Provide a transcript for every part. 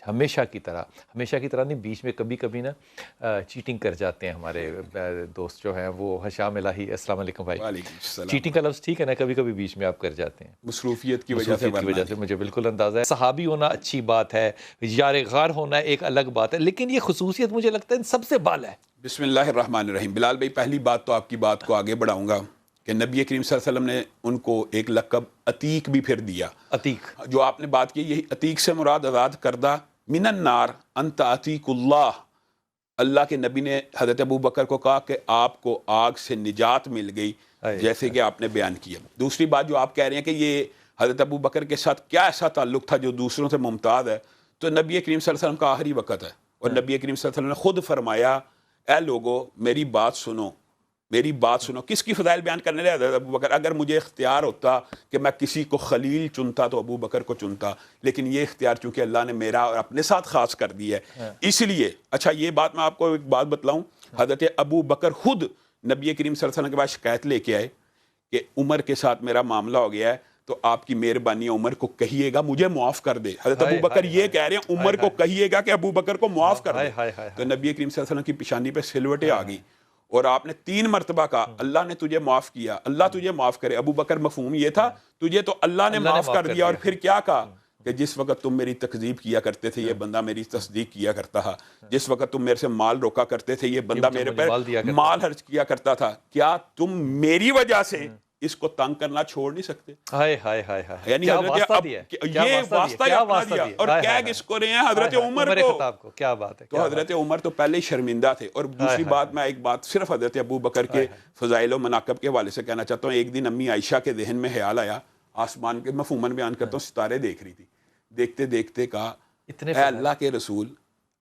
ہمیشہ کی طرح نہیں، بیچ میں کبھی کبھی نا چیٹنگ کر جاتے ہیں ہمارے دوست جو ہیں وہ. حشام الہی السلام علیکم بھائی. وعلیکم السلام. چیٹنگ کا لفظ ٹھیک ہے نا، کبھی کبھی بیچ میں آپ کر جاتے ہیں مصروفیت کی وجہ سے مجھے بالکل اندازہ ہے. صحابی ہونا اچھی بات ہے، یار غار ہونا ایک الگ بات ہے، لیکن یہ خصوصیت مجھے لگتا ہے سب سے بالا ہے. بسم اللہ الرحمن الرحیم. بلال بھائی، پہلی بات تو آپ کی بات کو آگے بڑھاؤں گا کہ نبی کریم صلی اللہ علیہ وسلم نے ان کو ایک لقب عتیق بھی پھر دیا. عتیق جو آپ نے بات کی، یہی عتیق سے مراد آزاد کردہ. من النار انت عتیق اللہ. اللہ کے نبی نے حضرت ابو بکر کو کہا کہ آپ کو آگ سے نجات مل گئی، جیسے کہ آپ نے بیان کیا. دوسری بات جو آپ کہہ رہے ہیں کہ یہ حضرت ابو بکر کے ساتھ کیا ایسا تعلق تھا جو دوسروں سے ممتاز ہے، تو نبی کریم صلی اللہ علیہ وسلم کا آخری وقت ہے، اور نبی کریم صلی اللہ علیہ وسلم نے خود فرمایا اے لوگو میری بات سنو. کس کی فضائل بیان کرنے لے حضرت ابو بکر. اگر مجھے اختیار ہوتا کہ میں کسی کو خلیل چنتا تو ابو بکر کو چنتا، لیکن یہ اختیار چونکہ اللہ نے میرا اور اپنے ساتھ خاص کر دیا ہے، اس لیے. اچھا یہ بات میں آپ کو ایک بات بتلاؤں. حضرت ابو بکر خود نبی کریم صلی اللہ علیہ وسلم کے پاس شکایت لے کے آئے کہ عمر کے ساتھ میرا معاملہ ہو گیا ہے، تو آپ کی مہربانی عمر کو کہیے گا مجھے معاف کر دے. حضرت ابو بکر یہ کہہ رہے ہیں عمر کو کہیے گا کہ ابو بکر کو معاف کر دے. تو نبی کریم صلی اللہ علیہ وسلم کی پیشانی پہ سلوٹیں آ گئی، اور آپ نے 3 مرتبہ کہا اللہ نے تجھے معاف کیا، اللہ تجھے معاف کرے. ابو بکر مفہوم یہ تھا تجھے تو اللہ نے معاف کر دیا. اور پھر کیا کہا کہ جس وقت تم میری تکذیب کیا کرتے تھے یہ بندہ میری تصدیق کیا کرتا تھا، جس وقت تم میرے سے مال روکا کرتے تھے یہ بندہ میرے پر مال خرچ کیا کرتا تھا. کیا تم میری وجہ سے اس کو تنگ کرنا چھوڑ نہیں سکتے؟ یعنی یہ واسطہ ہی اپنا دیا. اور کیا کس کو رہے ہیں؟ حضرت عمر کو. کیا بات ہے. تو حضرت عمر تو پہلے ہی شرمندہ تھے. اور دوسری بات، میں ایک بات صرف حضرت ابو بکر کے فضائل و مناقب کے حوالے سے کہنا چاہتا ہوں. ایک دن امی عائشہ کے ذہن میں خیال آیا، آسمان کے مفہوماً بیان کرتا ہوں، ستارے دیکھ رہی تھی. دیکھتے دیکھتے کہا اے اللہ کے رسول،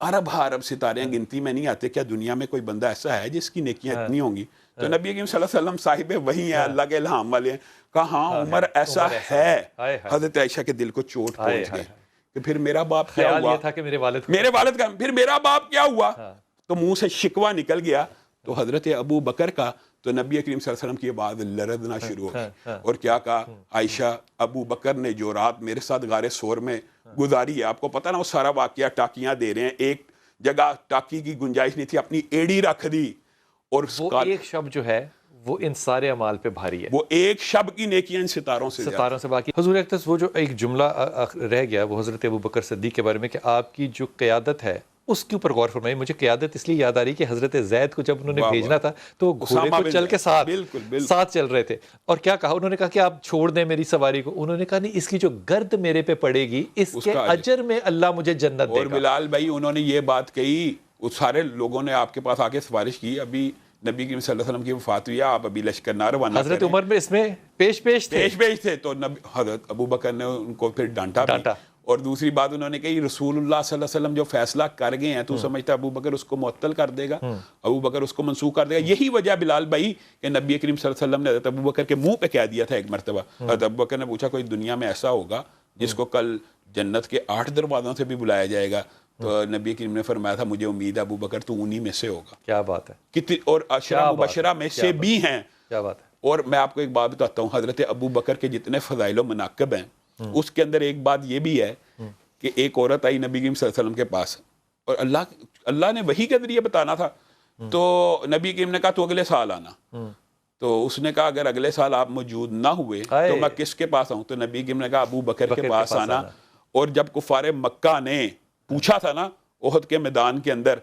ارب ستارے گنتی میں نہیں آتے، کیا دنیا میں کوئی بندہ ایسا ہے جس کی نیکیاں اتنی ہوں گی؟ تو نبی کریم صلی اللہ علیہ وسلم صاحب وہی ہیں، اللہ کے الہام والے ہیں. کہا ہاں عمر ایسا ہے. حضرت عائشہ کے دل کو چوٹ پہنچ گئی کہ پھر میرا باپ کیا ہوا. تھا کہ میرے والد کا پھر میرا باپ کیا ہوا. تو منہ سے شکوہ نکل گیا. تو حضرت ابو بکر کا تو نبی کریم صلی اللہ علیہ وسلم کی بات لرزنا شروع ہو گئی. اور کیا کہا عائشہ، ابو بکر نے جو رات میرے ساتھ غار ثور میں گزاری ہے، آپ کو پتہ نا وہ سارا واقعہ، ٹاکیاں دے رہے ہیں، ایک جگہ ٹاکی کی گنجائش نہیں تھی، اپنی ایڑی رکھ دی. اور وہ ایک شب جو ہے وہ ان سارے اعمال پہ بھاری ہے. وہ ایک شب کی نیکیاں ان ستاروں سے باقی. حضور اقدس وہ جو ایک جملہ رہ گیا وہ حضرت ابو بکر صدیق کے بارے میں کہ آپ کی جو قیادت ہے اس کے اوپر غور فرمائیے. مجھے قیادت اس لیے یاد آ رہی کہ حضرت زید کو جب انہوں نے بھیجنا تھا تو گھوڑے کو چل کے ساتھ چل رہے تھے. اور کیا کہا انہوں نے؟ کہا کہ آپ چھوڑ دیں میری سواری کو. انہوں نے کہا نہیں، اس کی جو گرد میرے پہ پڑے گی اس کے اجر میں اللہ مجھے جنت دے گا. اور بلال بھائی انہوں نے یہ بات کہی، اس سارے لوگوں نے آپ کے پاس آ کے سفارش کی، ابھی نبی کریم صلی اللہ علیہ وسلم کی وفات ہوئی ہے، آپ ابھی لشکر نہ روانہ. حضرت عمر میں اس میں پیش تھے. تو حضرت ابو بکر نے ان کو پھر ڈانٹا. اور دوسری بات انہوں نے کہی رسول اللہ صلی اللہ علیہ وسلم جو فیصلہ کر گئے ہیں تو سمجھتا ابو بکر اس کو معطل کر دے گا، ابو بکر اس کو منسوخ کر دے گا. یہی وجہ بلال بھائی کہ نبی کریم صلی اللہ علیہ وسلم نے حضرت ابو بکر کے منہ پہ کہہ دیا تھا ایک مرتبہ. حضرت ابو بکر نے پوچھا کوئی دنیا میں ایسا ہوگا جس کو کل جنت کے 8 دروازوں سے بھی بلایا جائے گا؟ تو نبی کریم نے فرمایا تھا مجھے امید ہے ابو بکر تو انہی میں سے ہوگا. کیا بات ہے. کتنی اور عشرہ مبشرہ میں سے بھی ہیں. کیا بات ہے. اور میں آپ کو ایک بات بتاتا ہوں، حضرت ابو بکر کے جتنے فضائل و مناقب ہیں اس کے اندر ایک بات یہ بھی ہے کہ ایک عورت آئی نبی کریم صلی اللہ علیہ وسلم کے پاس، اور اللہ نے وحی کے ذریعے بتانا تھا. تو نبی کریم نے کہا تو اگلے سال آنا. تو اس نے کہا اگر اگلے سال آپ موجود نہ ہوئے تو میں کس کے پاس آؤں؟ تو نبی کریم نے کہا ابو بکر کے پاس آنا. اور جب کفار مکہ نے پوچھا تھا نا احد کے میدان کے اندر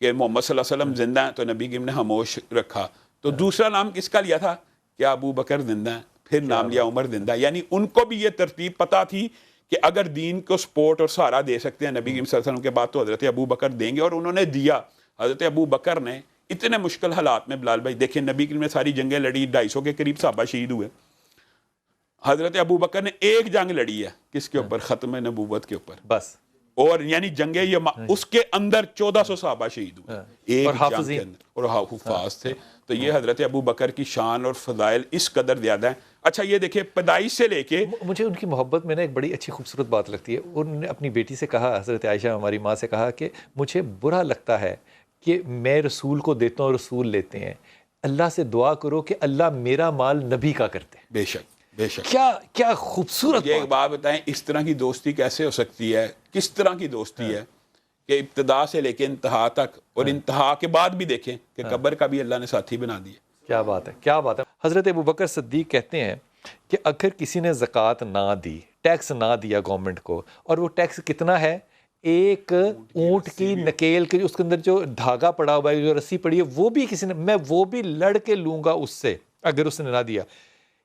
کہ محمد صلی اللہ علیہ وسلم زندہ ہیں، تو نبی کریم نے خاموش رکھا. تو دوسرا نام کس کا لیا تھا؟ کیا ابو بکر زندہ ہیں؟ پھر نام لیا عمر زندہ. یعنی ان کو بھی یہ ترتیب پتہ تھی کہ اگر دین کو سپورٹ اور سہارا دے سکتے ہیں نبی کریم صلی اللہ علیہ وسلم کے بعد تو حضرت ابو بکر دیں گے. اور انہوں نے دیا. حضرت ابو بکر نے اتنے مشکل حالات میں بلال بھائی دیکھیں نبی کریم نے ساری جنگیں لڑی، 250 کے قریب صحابہ شہید ہوئے. حضرت ابو بکر نے ایک جنگ لڑی ہے کس کے اوپر؟ ختم نبوت کے اوپر بس. اور یعنی جنگیں اس کے اندر 1400 صحابہ شہید ہوئے ایک جنگ کے اندر، اور حفاظ تھے. تو یہ حضرت ابو بکر کی شان اور فضائل اس قدر زیادہ ہیں. اچھا یہ دیکھیں پیدائش سے لے کے مجھے ان کی محبت میں نے ایک بڑی اچھی خوبصورت بات لگتی ہے. انہوں نے اپنی بیٹی سے کہا، حضرت عائشہ ہماری ماں سے کہا کہ مجھے برا لگتا ہے کہ میں رسول کو دیتا ہوں اور رسول لیتے ہیں. اللہ سے دعا کرو کہ اللہ میرا مال نبی کا کرتے. بے شک بے شک کیا خوبصورت یہ ایک بات بتائیں، اس طرح کی دوستی کیسے ہو سکتی ہے؟ کس طرح کی دوستی ہے کہ ابتدا سے لے کے انتہا تک، اور انتہا کے بعد بھی دیکھیں کہ قبر کا بھی اللہ نے ساتھی بنا دیا. کیا بات ہے، کیا بات ہے. حضرت ابوبکر صدیق کہتے ہیں کہ اگر کسی نے زکوٰۃ نہ دی، ٹیکس نہ دیا گورنمنٹ کو، اور وہ ٹیکس کتنا ہے؟ ایک اونٹ کی نکیل کے اس کے اندر جو دھاگا پڑا ہوا ہے، جو رسی پڑی ہے، وہ بھی کسی نے، میں وہ بھی لڑ کے لوں گا اس سے اگر اس نے نہ دیا.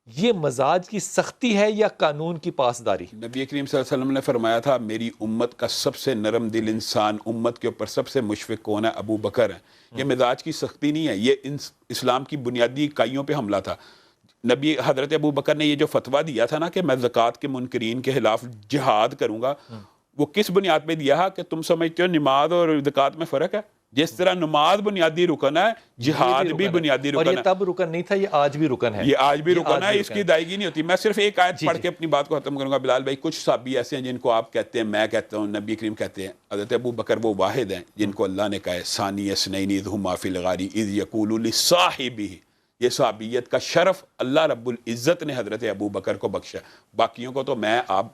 یہ مزاج کی سختی ہے یا قانون کی پاسداری؟ نبی کریم صلی اللہ علیہ وسلم نے فرمایا تھا میری امت کا سب سے نرم دل انسان، امت کے اوپر سب سے مشفق کون ہے؟ ابو بکر ہے. یہ مزاج کی سختی نہیں ہے، یہ اسلام کی بنیادی اکائیوں پہ حملہ تھا. نبی حضرت ابو بکر نے یہ جو فتویٰ دیا تھا نا کہ میں زکوٰۃ کے منکرین کے خلاف جہاد کروں گا، وہ کس بنیاد پہ دیا کہ تم سمجھتے ہو نماز اور زکوٰۃ میں فرق ہے؟ جس طرح نماز بنیادی رکن ہے، جہاد بھی بنیادی رکن ہے. اور یہ تب رکن نہیں تھا، یہ آج بھی رکن ہے. یہ آج بھی رکن ہے، اس کی ادائیگی نہیں ہوتی. میں صرف ایک آیت پڑھ کے اپنی بات کو ختم کروں گا. بلال بھائی، کچھ صحابی ایسے ہیں جن کو آپ کہتے ہیں، میں کہتا ہوں، نبی کریم کہتے ہیں، حضرت ابو بکر وہ واحد ہیں جن کو اللہ نے کہا ہے ثانی اثنین اذ ہما فی الغار اذ یقول لصاحبہ. یہ صحابیت کا شرف اللہ رب العزت نے حضرت ابو بکر کو بخشا. باقیوں کو تو میں آپ